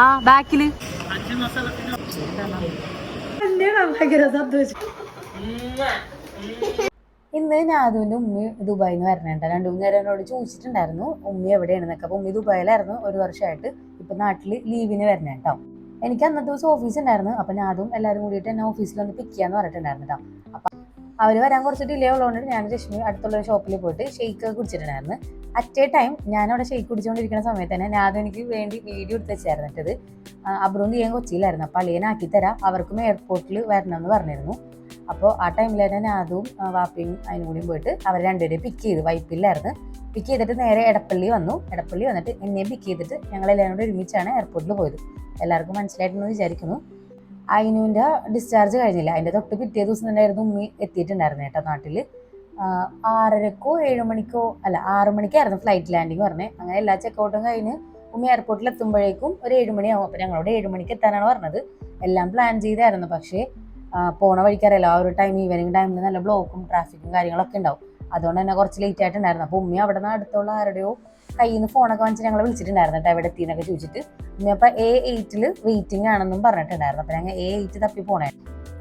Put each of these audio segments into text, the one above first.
ആ ബാക്കില് ഇന്ന് നാദുവിന്റെ ഉമ്മി ദുബായിൽ നിന്ന് വരണേണ്ട 2-3 നേരം എന്നോട് ചോദിച്ചിട്ടുണ്ടായിരുന്നു ഉമ്മി എവിടെയാണെന്നൊക്കെ. അപ്പൊ ഉമ്മി ദുബായിലായിരുന്നു ഒരു വർഷമായിട്ട്. ഇപ്പൊ നാട്ടില് ലീവിന് വരണേട്ടോ. എനിക്ക് അന്നത്തെ ദിവസം ഓഫീസ് ഉണ്ടായിരുന്നു. അപ്പൊ നാദും എല്ലാവരും കൂടിയിട്ട് എന്നെ ഓഫീസിൽ ഒന്ന് പിക്ക് ചെയ്യാന്ന് പറഞ്ഞിട്ടുണ്ടായിരുന്നു കേട്ടോ. അപ്പൊ അവര് വരാൻ കുറച്ച് ഡിലേ ഉള്ളതുകൊണ്ട് ഞാൻ രശ്മി അടുത്തുള്ള ഷോപ്പിൽ പോയിട്ട് ഷെയ്ക്ക് കുടിച്ചിട്ടുണ്ടായിരുന്നു. അറ്റ് എ ടൈം ഞാനവിടെ ഷെയ്ക്ക് കുടിച്ചുകൊണ്ടിരിക്കുന്ന സമയത്ത് തന്നെ നാദു എനിക്ക് വേണ്ടി വീഡിയോ എടുത്ത് വെച്ചായിരുന്നിട്ടത്. അബ്രൂന്ന് ചെയ്യാൻ കൊച്ചിയിലായിരുന്നു. അപ്പൊ അളിയനാക്കി തരാം, അവർക്കും എയർപോർട്ടിൽ വരണം എന്ന് പറഞ്ഞിരുന്നു. അപ്പോൾ ആ ടൈമിൽ തന്നെ നാദുവും വാപ്പിയും അതിനും കൂടിയും പോയിട്ട് അവർ രണ്ടുപേരെയും പിക്ക് ചെയ്തു. വൈപ്പിലായിരുന്നു. പിക്ക് ചെയ്തിട്ട് നേരെ എടപ്പള്ളി വന്നു. എടപ്പള്ളി വന്നിട്ട് എന്നെയും പിക്ക് ചെയ്തിട്ട് ഞങ്ങളെല്ലാവരും കൂടി ഒരുമിച്ചാണ് എയർപോർട്ടിൽ പോയത്. എല്ലാവർക്കും മനസ്സിലായിട്ടെന്ന് വിചാരിക്കുന്നു. അയിനുവിൻ്റെ ഡിസ്ചാർജ് കഴിഞ്ഞില്ല, അതിൻ്റെ തൊട്ട് പിറ്റേ ദിവസം തന്നെയായിരുന്നു ഉമ്മി എത്തിയിട്ടുണ്ടായിരുന്നു കേട്ടോ നാട്ടിൽ. 6:30 7 മണിക്കോ അല്ല 6 മണിക്കായിരുന്നു ഫ്ലൈറ്റ് ലാൻഡിങ് പറഞ്ഞത്. അങ്ങനെ എല്ലാ ചെക്കൗട്ടും കഴിഞ്ഞ് ഉമ്മി എയർപോർട്ടിൽ എത്തുമ്പോഴേക്കും ഒരു 7 മണിയാവും. അപ്പോൾ ഞങ്ങളോട് 7 മണിക്ക് എത്താനാണ് പറഞ്ഞത്. എല്ലാം പ്ലാൻ ചെയ്തായിരുന്നു. പക്ഷേ പോണ വഴിക്കറിയാലോ, ആ ഒരു ടൈം ഈവനിങ് ടൈമിൽ നല്ല ബ്ലോക്കും ട്രാഫിക്കും കാര്യങ്ങളൊക്കെ ഉണ്ടാവും. അതുകൊണ്ട് തന്നെ കുറച്ച് ലേറ്റ് ആയിട്ടുണ്ടായിരുന്നു. അപ്പോൾ ഉമ്മി അവിടെ നിന്ന് അടുത്തുള്ള ആരുടെയോ കയ്യിൽ നിന്ന് ഫോണൊക്കെ വാങ്ങിച്ച് ഞങ്ങൾ വിളിച്ചിട്ടുണ്ടായിരുന്നു കേട്ടോ, എവിടെ എത്തിയെന്നൊക്കെ ചോദിച്ചിട്ട്. ഉമ്മി അപ്പോൾ A8 വെയിറ്റിംഗ് ആണെന്നും പറഞ്ഞിട്ടുണ്ടായിരുന്നു. അപ്പോൾ ഞങ്ങൾ A8 തപ്പി പോണേ.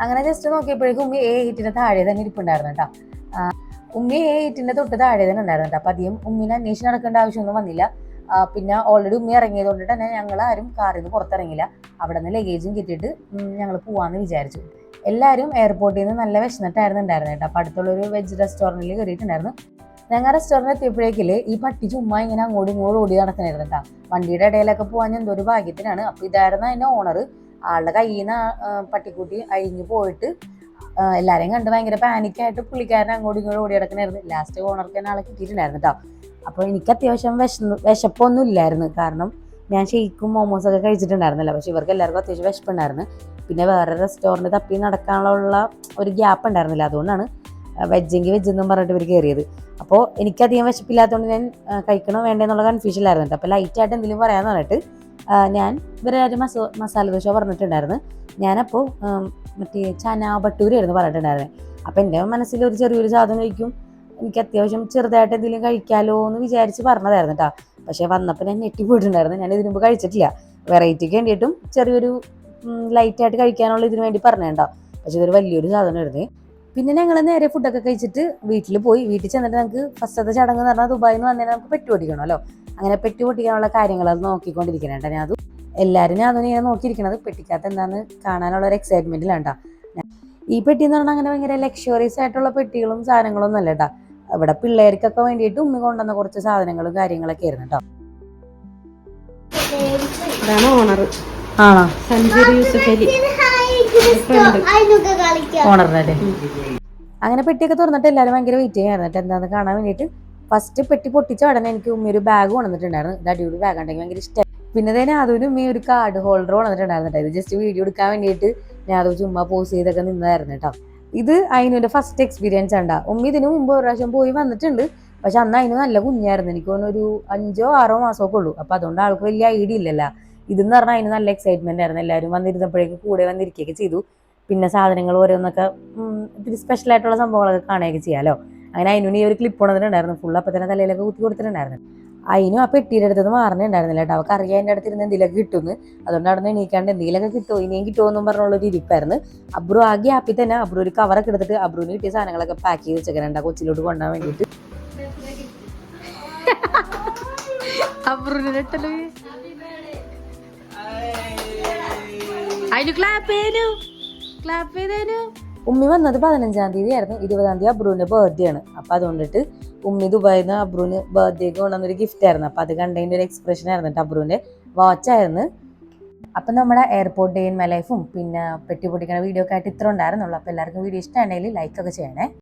അങ്ങനെ ജസ്റ്റ് നോക്കിയപ്പോഴേക്കും ഉമ്മി A8 താഴെ തന്നെ ഇരിപ്പുണ്ടായിരുന്നു കേട്ടോ. ഉമ്മി A8 തൊട്ട് താഴെ തന്നെ ഉണ്ടായിരുന്നു കേട്ടോ. അപ്പം അധികം ഉമ്മിനെ അന്വേഷിച്ച് നടക്കേണ്ട ആവശ്യമൊന്നും വന്നില്ല. പിന്നെ ഓൾറെഡി ഉമ്മി ഇറങ്ങിയത് കൊണ്ട് തന്നെ ഞങ്ങൾ ആരും കാറിൽ നിന്ന് പുറത്തിറങ്ങില്ല. അവിടെ നിന്ന് ലഗേജും കിട്ടിയിട്ട് ഞങ്ങൾ പോവാമെന്ന് വിചാരിച്ചു. എല്ലാവരും എയർപോർട്ടിൽ നിന്ന് നല്ല വിശന്നിട്ടായിരുന്നു ഉണ്ടായിരുന്നത് കേട്ടോ. അപ്പോൾ അടുത്തുള്ളൊരു വെജ് റെസ്റ്റോറൻറ്റിൽ കയറിയിട്ടുണ്ടായിരുന്നു. ഞങ്ങൾ റെസ്റ്റോറൻറ്റ് എത്തിയപ്പോഴേക്കിൽ ഈ പട്ടി ചുമ്മാ ഇങ്ങനെ അങ്ങോട്ടും ഇങ്ങോട്ടും ഓടി നടക്കണായിരുന്നു കേട്ടോ. വണ്ടിയുടെ ഇടയിലൊക്കെ പോകാൻ എന്തോ ഒരു ഭാഗ്യത്തിനാണ്. അപ്പോൾ ഇതായിരുന്നു അതിൻ്റെ ഓണർ. ആളുടെ കയ്യിൽ നിന്ന് പട്ടിക്കുട്ടി അഴിഞ്ഞു പോയിട്ട് എല്ലാവരെയും കണ്ട് ഭയങ്കര പാനിക്കായിട്ട് പുള്ളിക്കാരൻ അങ്ങോട്ടും ഇങ്ങോട്ടും ഓടി നടക്കണായിരുന്നു. ലാസ്റ്റ് ഓണർക്ക് തന്നെ ആളെ കിട്ടിയിട്ടുണ്ടായിരുന്നു കേട്ടോ. അപ്പോൾ എനിക്ക് അത്യാവശ്യം വിശപ്പൊന്നും ഇല്ലായിരുന്നു. കാരണം ഞാൻ ഷെയ്ക്കും മോമോസൊക്കെ കഴിച്ചിട്ടുണ്ടായിരുന്നില്ല. പക്ഷേ ഇവർക്ക് എല്ലാവർക്കും അത്യാവശ്യം വിശപ്പുണ്ടായിരുന്നു. പിന്നെ വേറെ റെസ്റ്റോറൻറ്റ് തപ്പി നടക്കാനുള്ള ഒരു ഗ്യാപ്പ് ഉണ്ടായിരുന്നില്ല. അതുകൊണ്ടാണ് വെജെങ്കിൽ വെജെന്നും പറഞ്ഞിട്ട് ഇവർ കയറിയത്. അപ്പോൾ എനിക്കധികം വിശപ്പില്ലാത്തതുകൊണ്ട് ഞാൻ കഴിക്കണോ വേണ്ടെന്നുള്ള കൺഫ്യൂഷനിലായിരുന്നു. അപ്പോൾ ലൈറ്റായിട്ട് എന്തെങ്കിലും പറയാമെന്ന് പറഞ്ഞിട്ട് ഞാൻ ഇവരൊരു മസാല ദോശ പറഞ്ഞിട്ടുണ്ടായിരുന്നു. ഞാനപ്പോൾ മറ്റേ ചന ഭട്ടൂരായിരുന്നു പറഞ്ഞിട്ടുണ്ടായിരുന്നത്. അപ്പോൾ എൻ്റെ മനസ്സിൽ ഒരു ചെറിയൊരു സാധനം കഴിക്കും, എനിക്ക് അത്യാവശ്യം ചെറുതായിട്ട് എന്തെങ്കിലും കഴിക്കാമല്ലോ എന്ന് വിചാരിച്ച് പറഞ്ഞതായിരുന്നു കേട്ടോ. പക്ഷേ വന്നപ്പോൾ ഞാൻ ഞെട്ടിപ്പോയിട്ടുണ്ടായിരുന്നു. ഞാൻ ഇതിന് മുമ്പ് കഴിച്ചിട്ടില്ല. വെറൈറ്റിക്ക് വേണ്ടിയിട്ടും ചെറിയൊരു ലൈറ്റായിട്ട് കഴിക്കാനുള്ള ഇതിന് വേണ്ടി പറഞ്ഞേട്ടോ. പക്ഷേ ഇതൊരു വലിയൊരു സാധനമായിരുന്നു. പിന്നെ ഞങ്ങൾ നേരെ ഫുഡൊക്കെ കഴിച്ചിട്ട് വീട്ടിൽ പോയി. വീട്ടിൽ ചെന്നിട്ട് നമുക്ക് ഫസ്റ്റത്തെ ചടങ്ങ് എന്ന് പറഞ്ഞാൽ ദുബായിൽ നിന്ന് വന്നതിന് നമുക്ക് പെട്ടി പൊട്ടിക്കണമല്ലോ. അങ്ങനെ പെട്ടി പൊട്ടിക്കാനുള്ള കാര്യങ്ങൾ അത് നോക്കിക്കൊണ്ടിരിക്കണേട്ടോ. ഞാൻ അത് എല്ലാവരും ഞാൻ അതിനെ നോക്കിയിരിക്കണത് പെട്ടിക്കകത്ത് എന്താണെന്ന് കാണാനുള്ള ഒരു എക്സൈറ്റ്മെൻറ്റിലാണ് കേട്ടോ. ഈ പെട്ടി എന്ന് പറഞ്ഞാൽ അങ്ങനെ ഭയങ്കര ലക്ഷറീസ് ആയിട്ടുള്ള പെട്ടികളും സാധനങ്ങളൊന്നും അല്ല കേട്ടോ. ഇവിടെ പിള്ളേർക്കൊക്കെ വേണ്ടിയിട്ട് ഉമ്മി കൊണ്ടുവന്ന കുറച്ച് സാധനങ്ങളും കാര്യങ്ങളൊക്കെ ആയിരുന്നു കേട്ടോ. ഇതാണ് ഓണർ. ആണോ? സഞ്ജീർ യൂസഫ് അലി ഓണറിനല്ലേ? അങ്ങനെ പെട്ടിയൊക്കെ തുറന്നിട്ട് എല്ലാവരും ഭയങ്കര വെയിറ്റ് ചെയ്യായിരുന്നു എന്താണെന്ന് കാണാൻ വേണ്ടിയിട്ട്. ഫസ്റ്റ് പെട്ടി പൊട്ടിച്ച ഉടനെ എനിക്ക് ഉമ്മി ഒരു ബാഗ് കൊണ്ടുവന്നിട്ടുണ്ടായിരുന്നു. ഇത് അടിപൊളി ബാഗ് ഉണ്ടെങ്കിൽ ഭയങ്കര ഇഷ്ടമായി. പിന്നെ തന്നെ അതിന് ഉമ്മി ഒരു കാർഡ് ഹോൾഡർ കൊണ്ടുവന്നിട്ടുണ്ടായിരുന്നു. ഇത് ജസ്റ്റ് വീഡിയോ എടുക്കാൻ വേണ്ടിയിട്ട് ഞാൻ അത് ചുമ്മാ പോസ് ചെയ്തൊക്കെ നിന്നതായിരുന്നു കേട്ടോ. ഇത് അതിൻ്റെ ഫസ്റ്റ് എക്സ്പീരിയൻസ് ഉണ്ടാ. ഉമ്മി ഇതിന് മുമ്പ് ഒരു പ്രാവശ്യം പോയി വന്നിട്ടുണ്ട്. പക്ഷെ അന്ന് അതിന് നല്ല കുഞ്ഞായിരുന്നു. എനിക്ക് തോന്നുന്നു ഒരു 5 6 മാസമൊക്കെ ഉള്ളൂ. അപ്പോൾ അതുകൊണ്ട് ആൾക്ക് വലിയ ഐഡിയ ഇല്ലല്ലോ. ഇതെന്ന് പറഞ്ഞാൽ അതിന് നല്ല എക്സൈറ്റ്മെന്റ് ആയിരുന്നു. എല്ലാവരും വന്നിരുന്നപ്പോഴേക്കും കൂടെ വന്നിരിക്കുകയൊക്കെ ചെയ്തു. പിന്നെ സാധനങ്ങൾ ഓരോന്നൊക്കെ ഇത്തിരി സ്പെഷ്യലായിട്ടുള്ള സംഭവങ്ങളൊക്കെ കാണുകയൊക്കെ ചെയ്യാമല്ലോ. അങ്ങനെ അതിന് ഈ ഒരു ക്ലിപ്പ് കൊണ്ടുവന്നിട്ടുണ്ടായിരുന്നു. ഫുൾ അപ്പം തന്നെ തലയിലൊക്കെ കുത്തി കൊടുത്തിട്ടുണ്ടായിരുന്നു. അതിനും ആ പെട്ടിയുടെ അടുത്ത് മാറുന്നുണ്ടായിരുന്നില്ല കേട്ടോ. അവർക്ക് അറിയാൻ എൻ്റെ അടുത്ത് ഇരുന്ന് എന്തെങ്കിലുമൊക്കെ കിട്ടുമെന്ന്. അതുകൊണ്ട് അവിടെ നിന്ന് എണീക്കാണ്ട് എന്തെങ്കിലുമൊക്കെ കിട്ടുമോ ഇനിയും കിട്ടുമോ എന്നും പറഞ്ഞുള്ളൊരു ഇരിപ്പായിരുന്നു. അബ്രു ആ ഗ്യാപ്പിൽ തന്നെ അബ്രു ഒരു കവറൊക്കെ എടുത്തിട്ട് അബ്രുവിന് കിട്ടിയ സാധനങ്ങളൊക്കെ പാക്ക് ചെയ്ത് വെച്ചേക്കണേണ്ട കൊച്ചിലോട്ട് കൊണ്ടുപോകാൻ വേണ്ടിയിട്ട്. ഉമ്മി വന്നത് 15-ാം തീയതി ആയിരുന്നു. 20-ാം തീയതി അബ്രുവിന്റെ ബർത്ത്ഡേ ആണ്. അപ്പൊ അതുകൊണ്ടിട്ട് ഉമ്മി ദുബായിൽ നിന്ന് അബ്രുവിന് ബർത്ത്ഡേക്ക് കൊണ്ടുവന്നൊരു ഗിഫ്റ്റ് ആയിരുന്നു. അപ്പൊ അത് കണ്ടതിന്റെ ഒരു എക്സ്പ്രഷൻ ആയിരുന്നു കേട്ടോ. അബ്രുവിന്റെ വാച്ചായിരുന്നു. അപ്പൊ നമ്മുടെ എയർപോർട്ട് ഡേ ഇൻ മൈ ലൈഫും പിന്നെ പെട്ടി പൊട്ടിക്കുന്ന വീഡിയോ ഒക്കെ ആയിട്ട് ഇത്ര ഉണ്ടായിരുന്നുള്ളൂ. അപ്പൊ എല്ലാവർക്കും വീഡിയോ ഇഷ്ടമാണെങ്കിൽ ലൈക്ക് ഒക്കെ ചെയ്യണേ.